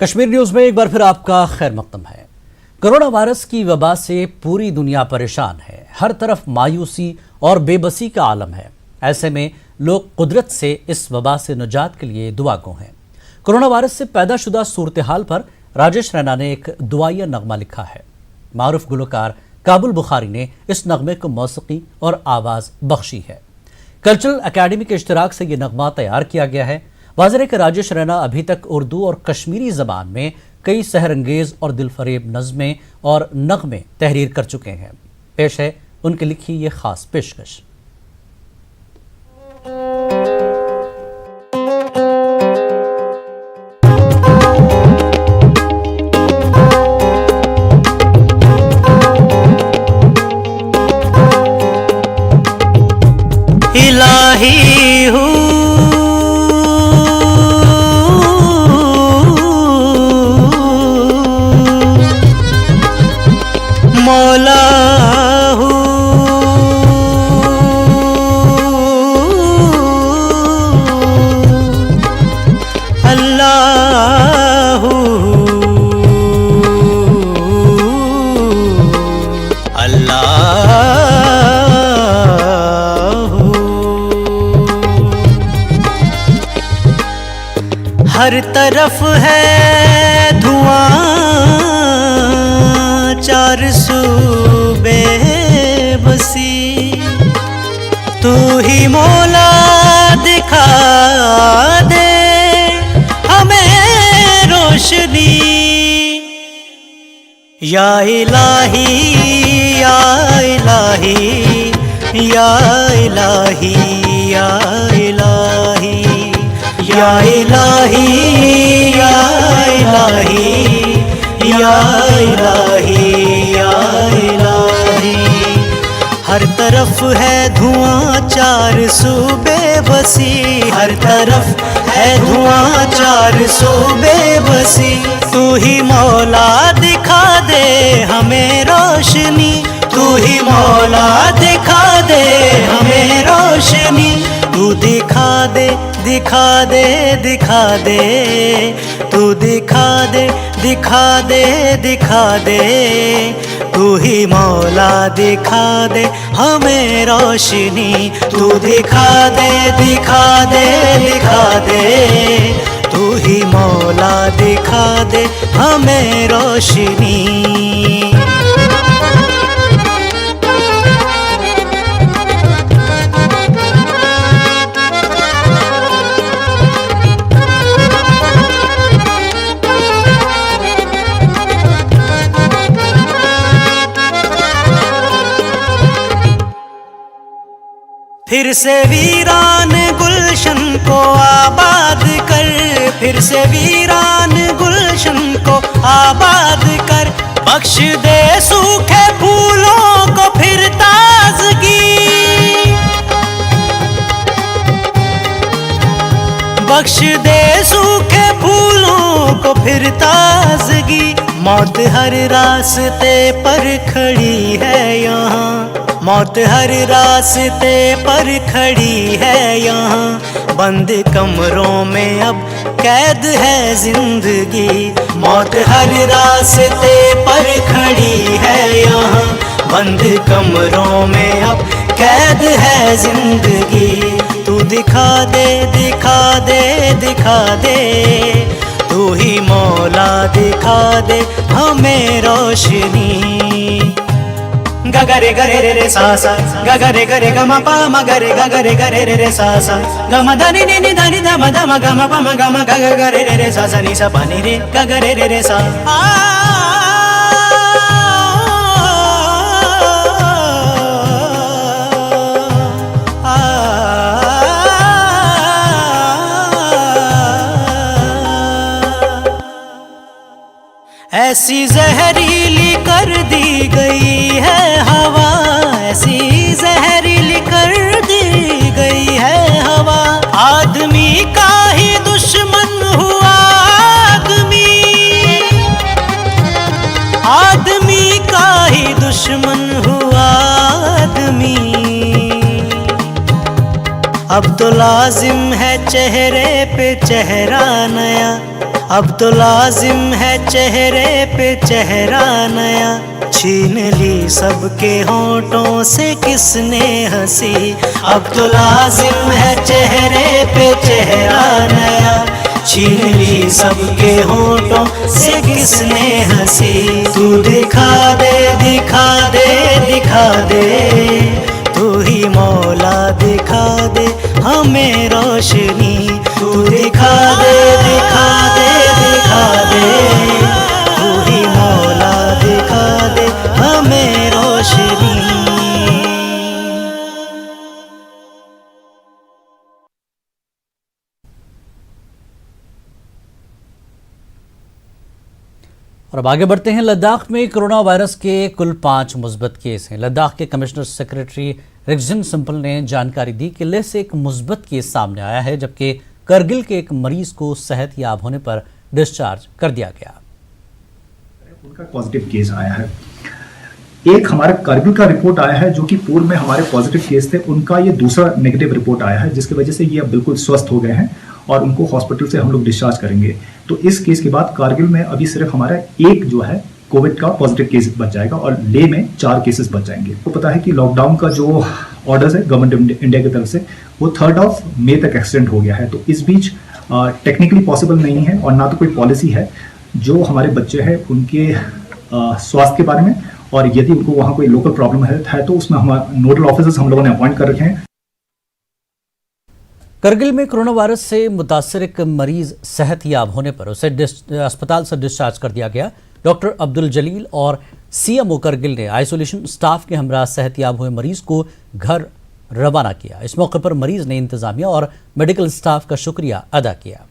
Kashmir news में एक बार फिर आपका खैर मकदम है। कोरोना वायरस की वबा से पूरी दुनिया परेशान है। हर तरफ मायूसी और बेबसी का आलम है। ऐसे में लोग कुदरत से इस वबा से निजात के लिए दुआ गो हैं। कोरोना वायरस से पैदाशुदा सूरत हाल पर राजेश रैना ने एक दुआया नगमा लिखा है। मारूफ गुलकार काबुल बुखारी ने इस नगमे को मौसीकी और आवाज़ बख्शी है। कल्चरल अकेडमी के इश्तराक से यह नगमा तैयार किया गया है। वाज़ेह है कि राजेश रैना अभी तक उर्दू और कश्मीरी ज़बान में कई सहरंगेज़ और दिलफरेब नज़में और नगमे तहरीर कर चुके हैं। पेश है उनकी लिखी ये ख़ास पेशकश। इलाही हूँ मौला हूँ अल्लाह हूँ अल्लाह हर तरफ है धुआं चार सूबे बसी तू ही मौला दिखा दे हमें रोशनी या इलाही या इलाही या इलाही या इलाही या इलाही या इलाही या इलाही या इलाही हर तरफ है धुआं चार सूबे बसी हर तरफ है धुआं चार सूबे बसी तू ही मौला दिखा दे हमें रोशनी तू ही मौला दिखा दे हमें रोशनी तू दिखा दे दिखा दे दिखा दे तू दिखा दे दिखा दे दिखा दे तू ही मौला दिखा दे हमें रोशनी तू दिखा दे दिखा दे दिखा दे तू ही मौला दिखा दे हमें रोशनी फिर से वीरान गुलशन को आबाद कर फिर से वीरान गुलशन को आबाद कर बख्श दे सूखे फूलों को फिर ताजगी बख्श दे सूखे फूलों को फिर ताजगी मौत हर रास्ते पर खड़ी है यहाँ मौत हर रास्ते पर खड़ी है यहाँ बंद कमरों में अब कैद है जिंदगी मौत हर रास्ते पर खड़ी है यहाँ बंद कमरों में अब कैद है जिंदगी तू दिखा दे दिखा दे दिखा दे तू ही मौला दिखा दे हमें रोशनी गगरे गरे रे रे सा सा गगरे गरे ग म प म गरे गगरे गरे रे रे सा सा ग म ध नि नि नि ध नि ध म ध म ग म प म ग म ग ग रे रे रे सा सा नि सा प नि रे गगरे रे रे सा ऐसी जहरीली कर दी गई है हवा ऐसी जहरीली कर दी गई है हवा आदमी का ही दुश्मन हुआ आदमी का ही दुश्मन हुआ आदमी अब तो लाजिम है चेहरे पे चेहरा नया अब तो लाजिम है चेहरे पे चेहरा नया, छीन ली सबके होठों से किसने हंसी। अब तो लाजिम है चेहरे पे चेहरा नया, छीन ली सबके होठों से किसने हंसी। तू दिखा दे दिखा दे दिखा दे, तू ही मौला दिखा दे हमें रोशनी। तू दिखा दे दिखा दे दिखा दे, तू ही मौला दिखा दे हमें रोशनी। और अब आगे बढ़ते हैं। लद्दाख में कोरोना वायरस के कुल 5 मुस्बत केस हैं। लद्दाख के कमिश्नर सेक्रेटरी रिगजिन सिंपल ने जानकारी दी कि इनमें से एक मुस्बत केस सामने आया है, जबकि करगिल के एक मरीज को सेहतयाब होने पर डिस्चार्ज कर दिया गया। उनका पॉजिटिव केस आया है। एक हमारा करगिल का रिपोर्ट आया है, जो कि पूर्व में हमारे पॉजिटिव केस थे, उनका ये दूसरा नेगेटिव रिपोर्ट आया है, जिसकी वजह से ये अब बिल्कुल स्वस्थ हो गए हैं और उनको हॉस्पिटल से हम लोग डिस्चार्ज करेंगे। तो इस केस के बाद कारगिल में अभी सिर्फ हमारा एक जो है कोविड का पॉजिटिव केस बच जाएगा और लेह में 4 केसेस बच जाएंगे। तो पता है कि लॉकडाउन का जो ऑर्डर्स है गवर्नमेंट इंडिया की तरफ से, वो 3 मई तक एक्सटेंड हो गया है। तो इस बीच टेक्निकली पॉसिबल नहीं है और ना तो कोई पॉलिसी है जो हमारे बच्चे हैं उनके स्वास्थ्य के बारे में, और यदि उनको वहाँ कोई लोकल प्रॉब्लम है तो उसमें हम नोडल ऑफिसर्स हम लोगों ने अपॉइंट कर रखे हैं। करगिल में कोरोना वायरस से मुतासर एक मरीज सेहतयाब होने पर उसे अस्पताल से डिस्चार्ज कर दिया गया। डॉक्टर अब्दुल जलील और सीएमओ करगिल ने आइसोलेशन स्टाफ के हमरा सेहतयाब हुए मरीज को घर रवाना किया। इस मौके पर मरीज ने इंतजामिया और मेडिकल स्टाफ का शुक्रिया अदा किया।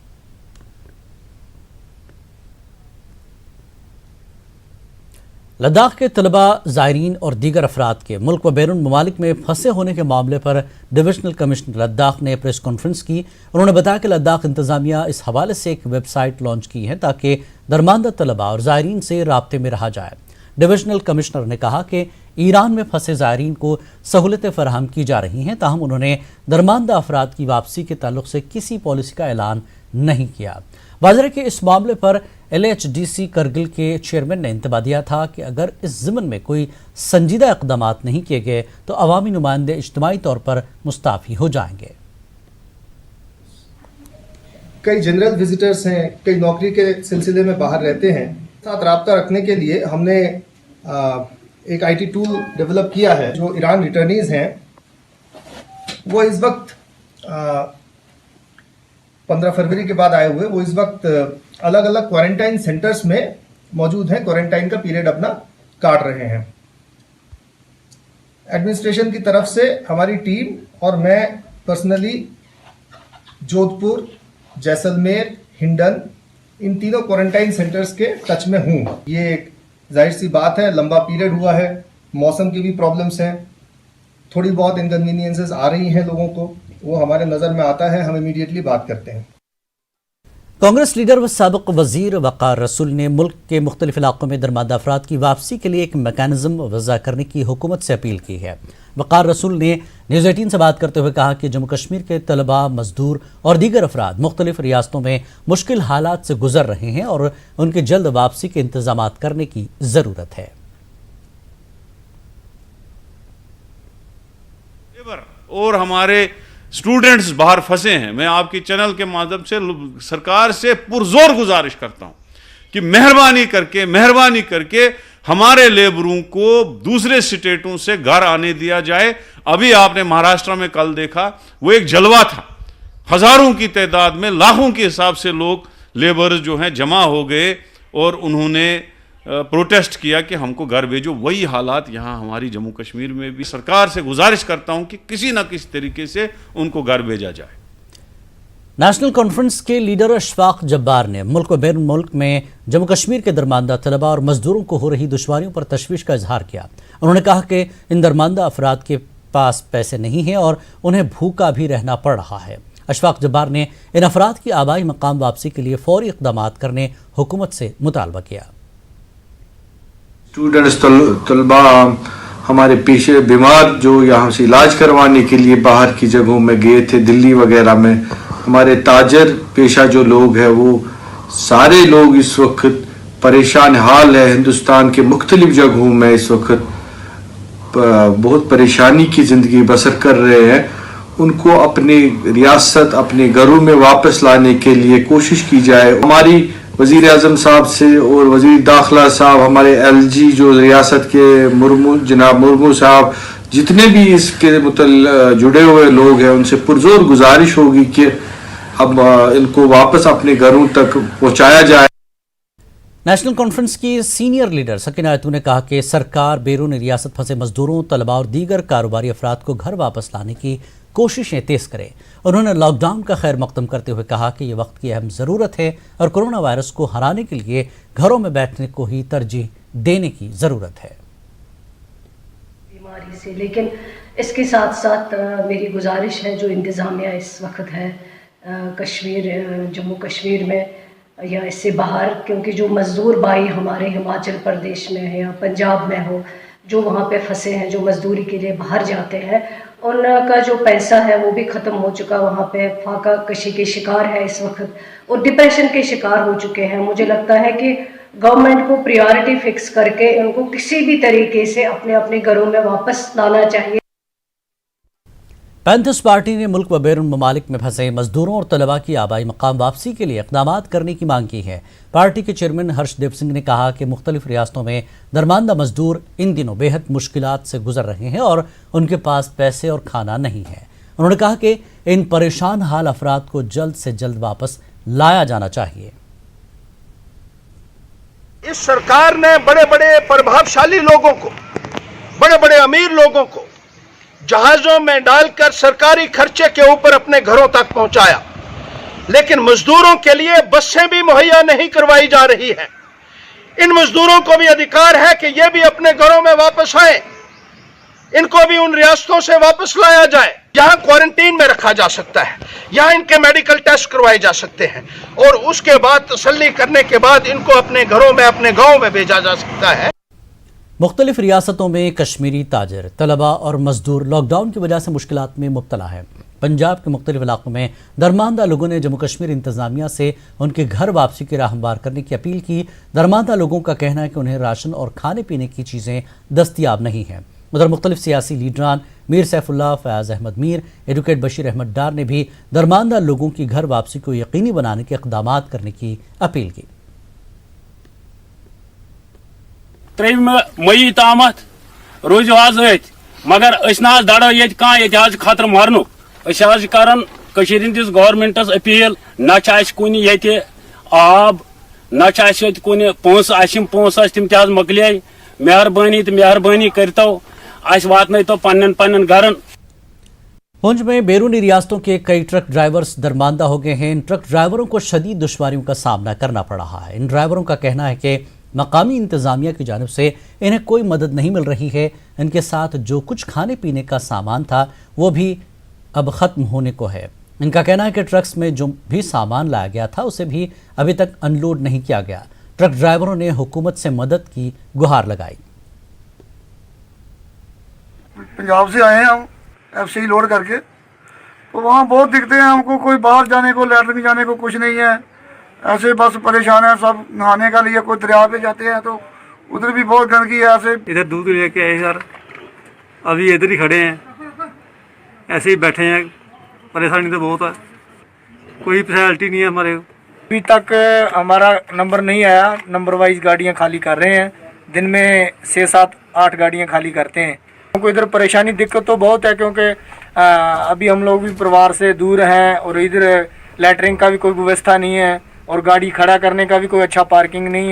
लद्दाख के तलबा, ज़ायरीन और दीगर अफराद के मुल्क व बैरून ममालिक में फंसे होने के मामले पर डिविजनल कमिश्नर लद्दाख ने प्रेस कॉन्फ्रेंस की। उन्होंने बताया कि लद्दाख इंतजामिया इस हवाले से एक वेबसाइट लॉन्च की है ताकि दरमानदा तलबा और ज़ायरीन से राब्ते में रहा जाए। डिविजनल कमिश्नर ने कहा कि ईरान में फंसे ज़ायरीन को सहूलतें फराहम की जा रही हैं, ताहम उन्होंने दरमानदा अफराद की वापसी के ताल्लुक से किसी पॉलिसी का ऐलान नहीं किया। वाज़ेह कि इस मामले पर LHDC करगिल के चेयरमैन ने इंतबा दिया था कि अगर इस ज़िमन में कोई संजीदा इक़दामात नहीं किए गए तो अवामी नुमाइंदे इज्तिमाई तौर पर मुस्ताफ़ी हो जाएंगे। कई जनरल विजिटर्स हैं, कई नौकरी के सिलसिले में बाहर रहते हैं, साथ राब्ता रखने के लिए हमने एक IT टूल डेवलप किया है। जो ईरान रिटर्नीज हैं वो इस वक्त 15 फरवरी के बाद आए हुए, वो इस वक्त अलग अलग क्वारंटाइन सेंटर्स में मौजूद हैं, क्वारंटाइन का पीरियड अपना काट रहे हैं। एडमिनिस्ट्रेशन की तरफ से हमारी टीम और मैं पर्सनली जोधपुर, जैसलमेर, हिंडन, इन तीनों क्वारंटाइन सेंटर्स के टच में हूँ। ये एक जाहिर सी बात है, लंबा पीरियड हुआ है, मौसम की भी प्रॉब्लम्स हैं, थोड़ी बहुत इनकन्वीनियंसेस आ रही हैं लोगों को, वो हमारे नज़र में आता है, हम इमीडिएटली बात करते हैं। कांग्रेस लीडर व साबिक वजीर वक़ार रसूल ने मुल्क के मुख्तलिफ इलाकों में दरमादा अफराद की वापसी के लिए एक मैकेनिज्म वज़ा करने की हुकूमत से अपील की है। वक़ार रसूल ने न्यूज़ 18 से बात करते हुए कहा कि जम्मू कश्मीर के तलबा, मजदूर और दीगर अफराद मुख्तलिफ रियासतों में मुश्किल हालात से गुजर रहे हैं और उनकी जल्द वापसी के इंतजामात करने की ज़रूरत है। और हमारे स्टूडेंट्स बाहर फंसे हैं। मैं आपकी चैनल के माध्यम से सरकार से पुरजोर गुजारिश करता हूं कि मेहरबानी करके हमारे लेबरों को दूसरे स्टेटों से घर आने दिया जाए। अभी आपने महाराष्ट्र में कल देखा, वो एक जलवा था, हजारों की तादाद में, लाखों के हिसाब से लोग लेबर जो हैं जमा हो गए और उन्होंने प्रोटेस्ट किया कि हमको घर भेजो। वही हालात यहाँ हमारी जम्मू कश्मीर में भी। सरकार से गुजारिश करता हूँ कि किसी न किसी तरीके से उनको घर भेजा जाए। नेशनल कॉन्फ्रेंस के लीडर अशफाक जब्बार ने मुल्क व बैरून मुल्क में जम्मू कश्मीर के दरमानदा तलबा और मजदूरों को हो रही दुश्वारियों पर तशवीश का इजहार किया। उन्होंने कहा कि इन दरमानदा अफराद के पास पैसे नहीं हैं और उन्हें भूखा भी रहना पड़ रहा है। अशफाक जब्बार ने इन अफराद की आबाई मकाम वापसी के लिए फौरी इक़दामात करने हुकूमत से मुतालबा किया। स्टूडेंट्स, तलबा, हमारे पीछे बीमार जो यहाँ से इलाज करवाने के लिए बाहर की जगहों में गए थे, दिल्ली वगैरह में, हमारे ताजर पेशा जो लोग हैं वो सारे लोग इस वक्त परेशान हाल है। हिंदुस्तान के मुख्तलिफ जगहों में इस वक्त बहुत परेशानी की ज़िंदगी बसर कर रहे हैं। उनको अपनी रियासत, अपने घरों में वापस लाने के लिए कोशिश की जाए। हमारी वज़ीर आज़म साहब से और वज़ीर दाखिला साहब, हमारे LG जो रियासत के जनाब मुर्मू साहब, जितने भी इसके जुड़े हुए लोग हैं, उनसे पुरजोर गुजारिश होगी कि अब इनको वापस अपने घरों तक पहुँचाया जाए। नेशनल कॉन्फ्रेंस की सीनियर लीडर सकीना आयतू ने कहा कि सरकार बैरून रियासत फंसे मजदूरों, तलबा और दीगर कारोबारी अफराद को घर वापस लाने की कोशिशें तेज करे। उन्होंने लॉकडाउन का खैर मकदम करते हुए कहा कि यह वक्त की अहम ज़रूरत है और कोरोना वायरस को हराने के लिए घरों में बैठने को ही तरजीह देने की ज़रूरत है। बीमारी से, लेकिन इसके साथ साथ मेरी गुजारिश है जो इंतज़ामिया इस वक्त है कश्मीर, जम्मू कश्मीर में या इससे बाहर, क्योंकि जो मज़दूर भाई हमारे हिमाचल प्रदेश में है या पंजाब में हो, जो वहाँ पे फंसे हैं, जो मज़दूरी के लिए बाहर जाते हैं, उनका जो पैसा है वो भी ख़त्म हो चुका। वहाँ पे फाका कशी के शिकार है इस वक्त और डिप्रेशन के शिकार हो चुके हैं। मुझे लगता है कि गवर्नमेंट को प्रायोरिटी फिक्स करके उनको किसी भी तरीके से अपने अपने घरों में वापस लाना चाहिए। पैंथर्स पार्टी ने मुल्क व बैरून ममालिक में फंसे मजदूरों और तलबा की आबाई मकाम वापसी के लिए इक़दामात करने की मांग की है। पार्टी के चेयरमैन हर्षदेव सिंह ने कहा कि मुख्तलिफ रियासतों में दरमानदा मजदूर इन दिनों बेहद मुश्किलात से गुजर रहे हैं और उनके पास पैसे और खाना नहीं है। उन्होंने कहा कि इन परेशान हाल अफराद को जल्द से जल्द वापस लाया जाना चाहिए। इस सरकार ने बड़े बड़े प्रभावशाली लोगों को, बड़े बड़े अमीर लोगों को जहाजों में डालकर सरकारी खर्चे के ऊपर अपने घरों तक पहुंचाया, लेकिन मजदूरों के लिए बसें भी मुहैया नहीं करवाई जा रही हैं। इन मजदूरों को भी अधिकार है कि ये भी अपने घरों में वापस आए, इनको भी उन रियासतों से वापस लाया जाए जहां क्वारंटीन में रखा जा सकता है, यहां इनके मेडिकल टेस्ट करवाए जा सकते हैं और उसके बाद तसल्ली करने के बाद इनको अपने घरों में, अपने गाँव में भेजा जा सकता है। मुख्तलिफ रियासतों में कश्मीरी ताजर, तलबा और मजदूर लॉकडाउन की वजह से मुश्किलात में मुब्तला है। पंजाब के मुख्तलिफ इलाकों में दरमानदा लोगों ने जम्मू कश्मीर इंतजामिया से उनके घर वापसी की राह हमवार करने की अपील की। दरमानदा लोगों का कहना है कि उन्हें राशन और खाने पीने की चीज़ें दस्तियाब नहीं हैं। उधर मुख्तलिफ सियासी लीडरान मीर सैफुल्लाह, फयाज अहमद मीर, एडवोकेट बशीर अहमद डार ने भी दरमानदा लोगों की घर वापसी को यकीनी बनाने के इक़दामात करने की अपील की। 3 मई तामत रोजो आज मगर दड़ो ये कह खतर मरन कर गवर्नमेंटस अपील न कुन ये आब न कुन पोस तम तज मकले मेहरबानी करतो वातन तो पन्न घरन। पुंछ में बैरूनी रियासतों के कई ट्रक ड्राइवर्स दरमानदा हो गए हैं। इन ट्रक ड्राइवरों को शदीद दुश्वारियों का सामना करना पड़ रहा है। इन ड्राइवरों का कहना है कि मकामी इंतजामिया की जानिब से इन्हें कोई मदद नहीं मिल रही है। इनके साथ जो कुछ खाने पीने का सामान था वो भी अब ख़त्म होने को है। इनका कहना है कि ट्रक्स में जो भी सामान लाया गया था उसे भी अभी तक अनलोड नहीं किया गया। ट्रक ड्राइवरों ने हुकूमत से मदद की गुहार लगाई। पंजाब से आए हैं हम FCI लोड करके, तो वहाँ बहुत दिखते हैं हमको, कोई बाहर जाने को, लैट्रिन जाने को कुछ नहीं है, ऐसे बस परेशान है सब। नहाने का लिए कोई दरिया पे जाते हैं तो उधर भी बहुत गंदगी है। ऐसे इधर दूध लेके आए सर, अभी इधर ही खड़े हैं, ऐसे ही बैठे हैं। परेशानी तो बहुत है, कोई फैसिलिटी नहीं है हमारे। अभी तक हमारा नंबर नहीं आया, नंबर वाइज गाड़ियाँ खाली कर रहे हैं, दिन में 6, 7, 8 गाड़ियाँ खाली करते हैं। हमको इधर परेशानी दिक्कत तो बहुत है, क्योंकि अभी हम लोग भी परिवार से दूर हैं और इधर लैट्रिन का भी कोई व्यवस्था नहीं है और गाड़ी खड़ा करने का भी कोई अच्छा पार्किंग नहीं है।